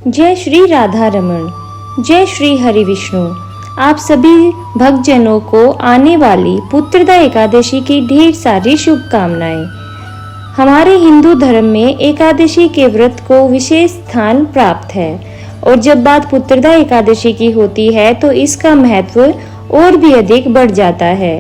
जय श्री राधा रमण, जय श्री हरि विष्णु। आप सभी भक्तजनों को आने वाली पुत्रदा एकादशी की ढेर सारी शुभकामनाएं। हमारे हिंदू धर्म में एकादशी के व्रत को विशेष स्थान प्राप्त है और जब बात पुत्रदा एकादशी की होती है तो इसका महत्व और भी अधिक बढ़ जाता है।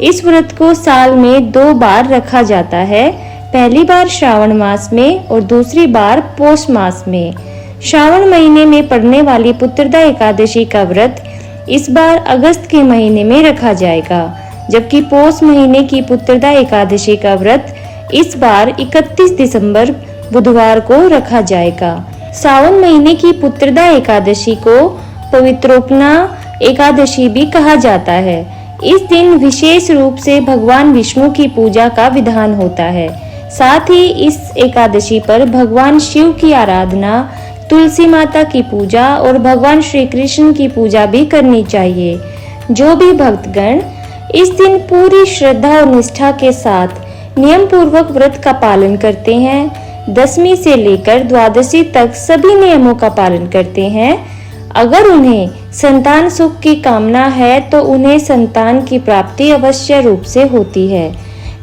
इस व्रत को साल में 2 बार रखा जाता है, पहली बार श्रावण मास में और दूसरी बार पौष मास में। श्रावण महीने में पड़ने वाली पुत्रदा एकादशी का व्रत इस बार अगस्त के महीने में रखा जाएगा, जबकि पौष महीने की पुत्रदा एकादशी का व्रत इस बार 31 दिसंबर बुधवार को रखा जाएगा। सावन महीने की पुत्रदा एकादशी को पवित्रोपना एकादशी भी कहा जाता है। इस दिन विशेष रूप से भगवान विष्णु की पूजा का विधान होता है। साथ ही इस एकादशी पर भगवान शिव की आराधना, तुलसी माता की पूजा और भगवान श्री कृष्ण की पूजा भी करनी चाहिए। जो भी भक्तगण इस दिन पूरी श्रद्धा और निष्ठा के साथ नियम पूर्वक व्रत का पालन करते हैं, दशमी से लेकर द्वादशी तक सभी नियमों का पालन करते हैं, अगर उन्हें संतान सुख की कामना है तो उन्हें संतान की प्राप्ति अवश्य रूप से होती है।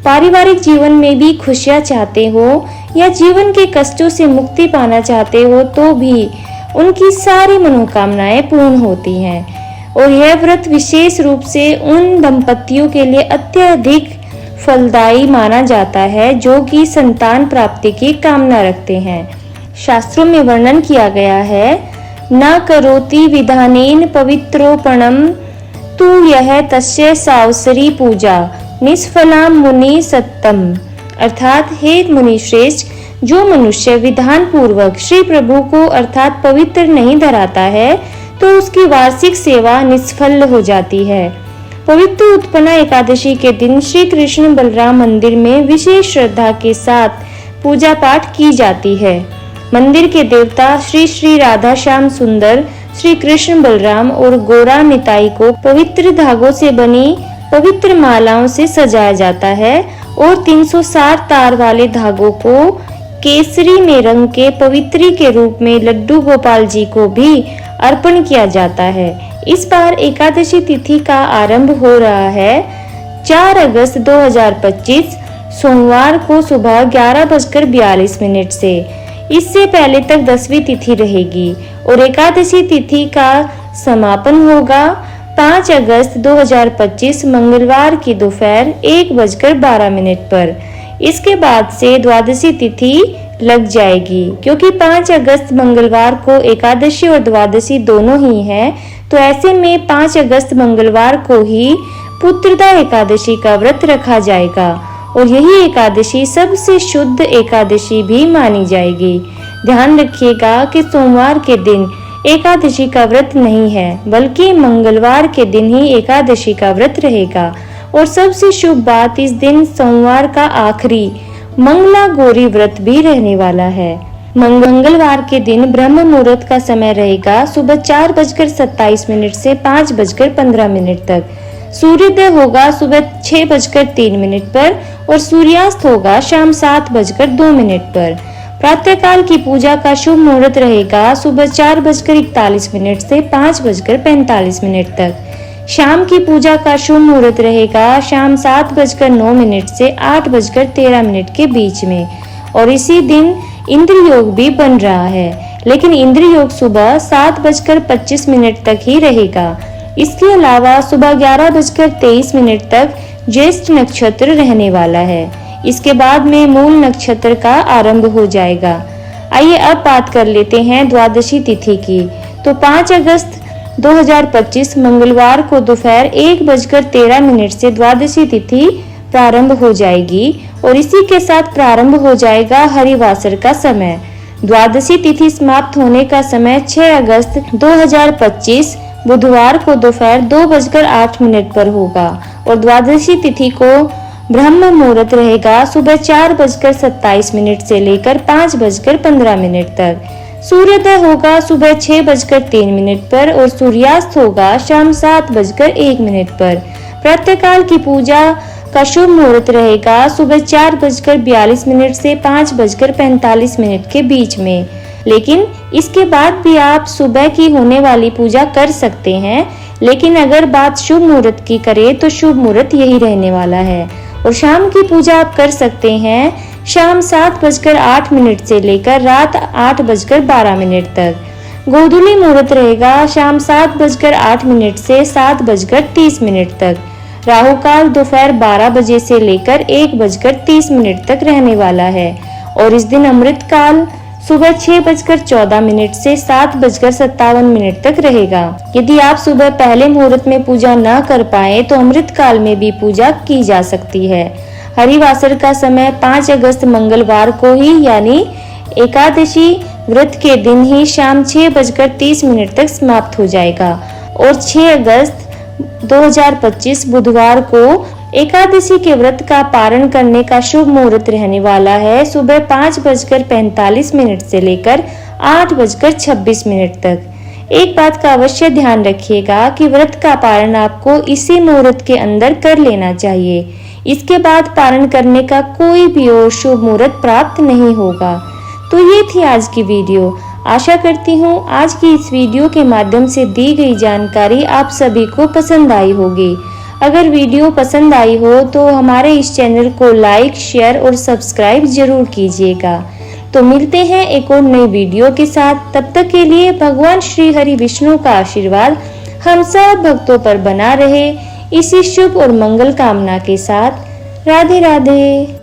पारिवारिक जीवन में भी खुशियां चाहते हो या जीवन के कष्टों से मुक्ति पाना चाहते हो तो भी उनकी सारी मनोकामनाएं पूर्ण होती हैं। और यह व्रत विशेष रूप से उन दंपतियों के लिए अत्यधिक फलदायी माना जाता है जो कि संतान प्राप्ति की कामना रखते हैं। शास्त्रों में वर्णन किया गया है, न करोति विधानेन पवित्रोपणम तु यह तस्य सावसरी पूजा निष्फलाम मुनि सत्तम। अर्थात हे मुनि श्रेष्ठ, जो मनुष्य विधान पूर्वक श्री प्रभु को अर्थात पवित्र नहीं धराता है तो उसकी वार्षिक सेवा निष्फल हो जाती है। पवित्र उत्पन्ना एकादशी के दिन श्री कृष्ण बलराम मंदिर में विशेष श्रद्धा के साथ पूजा पाठ की जाती है। मंदिर के देवता श्री श्री राधा श्याम सुंदर, श्री कृष्ण बलराम और गोरा निताई को पवित्र धागों से बनी पवित्र मालाओं से सजाया जाता है और 360 तार वाले धागों को केसरी में रंग के पवित्री के रूप में लड्डू गोपाल जी को भी अर्पण किया जाता है। इस बार एकादशी तिथि का आरंभ हो रहा है 4 अगस्त 2025 सोमवार को सुबह 11:42 से। इससे पहले तक 10वीं तिथि रहेगी और एकादशी तिथि का समापन होगा 5 अगस्त 2025 मंगलवार की दोपहर 1:12 पर। इसके बाद से द्वादशी तिथि लग जाएगी। क्योंकि 5 अगस्त मंगलवार को एकादशी और द्वादशी दोनों ही है, तो ऐसे में 5 अगस्त मंगलवार को ही पुत्रदा एकादशी का व्रत रखा जाएगा और यही एकादशी सबसे शुद्ध एकादशी भी मानी जाएगी। ध्यान रखिएगा कि सोमवार के दिन एकादशी का व्रत नहीं है, बल्कि मंगलवार के दिन ही एकादशी का व्रत रहेगा। और सबसे शुभ बात, इस दिन सोमवार का आखिरी मंगला गौरी व्रत भी रहने वाला है। मंगलवार के दिन ब्रह्म मुहूर्त का समय रहेगा सुबह 4:27 से 5:15 तक। सूर्योदय होगा सुबह 6:03 पर और सूर्यास्त होगा शाम 7:02 पर। प्रातःकाल की पूजा का शुभ मुहूर्त रहेगा सुबह 4:41 से 5:45 तक। शाम की पूजा का शुभ मुहूर्त रहेगा शाम 7:09 से 8:13 के बीच में। और इसी दिन इंद्र योग भी बन रहा है, लेकिन इंद्र योग सुबह 7:25 तक ही रहेगा। इसके अलावा सुबह 11:23 तक ज्येष्ठ नक्षत्र रहने वाला है। इसके बाद में मूल नक्षत्र का आरंभ हो जाएगा। आइए अब बात कर लेते हैं द्वादशी तिथि की। तो 5 अगस्त 2025 मंगलवार को दोपहर 1:13 से द्वादशी तिथि प्रारंभ हो जाएगी और इसी के साथ प्रारंभ हो जाएगा हरिवासर का समय। द्वादशी तिथि समाप्त होने का समय 6 अगस्त 2025 बुधवार को दोपहर 2:08 पर होगा और द्वादशी तिथि को ब्रह्म मुहूर्त रहेगा सुबह 4:27 से लेकर 5:15 तक। सूर्योदय होगा सुबह 6:03 पर और सूर्यास्त होगा शाम 7:01 पर। प्रातःकाल की पूजा का शुभ मुहूर्त रहेगा सुबह 4:42 से 5:45 के बीच में। लेकिन इसके बाद भी आप सुबह की होने वाली पूजा कर सकते हैं। लेकिन अगर बात शुभ मुहूर्त की करें तो शुभ मुहूर्त यही रहने वाला है। और शाम की पूजा आप कर सकते हैं शाम 7:08 से लेकर रात 8:12 तक। गोधूली मुहूर्त रहेगा शाम 7:08 से 7:30 तक। राहु काल दोपहर 12 बजे से लेकर 1:30 तक रहने वाला है। और इस दिन अमृत काल सुबह 6:14 से 7:57 तक रहेगा। यदि आप सुबह पहले मुहूर्त में पूजा न कर पाए तो अमृत काल में भी पूजा की जा सकती है। हरिवासर का समय 5 अगस्त मंगलवार को ही यानी एकादशी व्रत के दिन ही शाम 6:30 तक समाप्त हो जाएगा। और 6 अगस्त 2025 बुधवार को एकादशी के व्रत का पारण करने का शुभ मुहूर्त रहने वाला है सुबह 5:45 से लेकर 8:26 तक। एक बात का अवश्य ध्यान रखिएगा कि व्रत का पारण आपको इसी मुहूर्त के अंदर कर लेना चाहिए। इसके बाद पारण करने का कोई भी और शुभ मुहूर्त प्राप्त नहीं होगा। तो ये थी आज की वीडियो। आशा करती हूँ आज की इस वीडियो के माध्यम से दी गई जानकारी आप सभी को पसंद आई होगी। अगर वीडियो पसंद आई हो तो हमारे इस चैनल को लाइक, शेयर और सब्सक्राइब जरूर कीजिएगा। तो मिलते हैं एक और नई वीडियो के साथ। तब तक के लिए भगवान श्री हरि विष्णु का आशीर्वाद हम सब भक्तों पर बना रहे। इसी शुभ और मंगल कामना के साथ राधे राधे।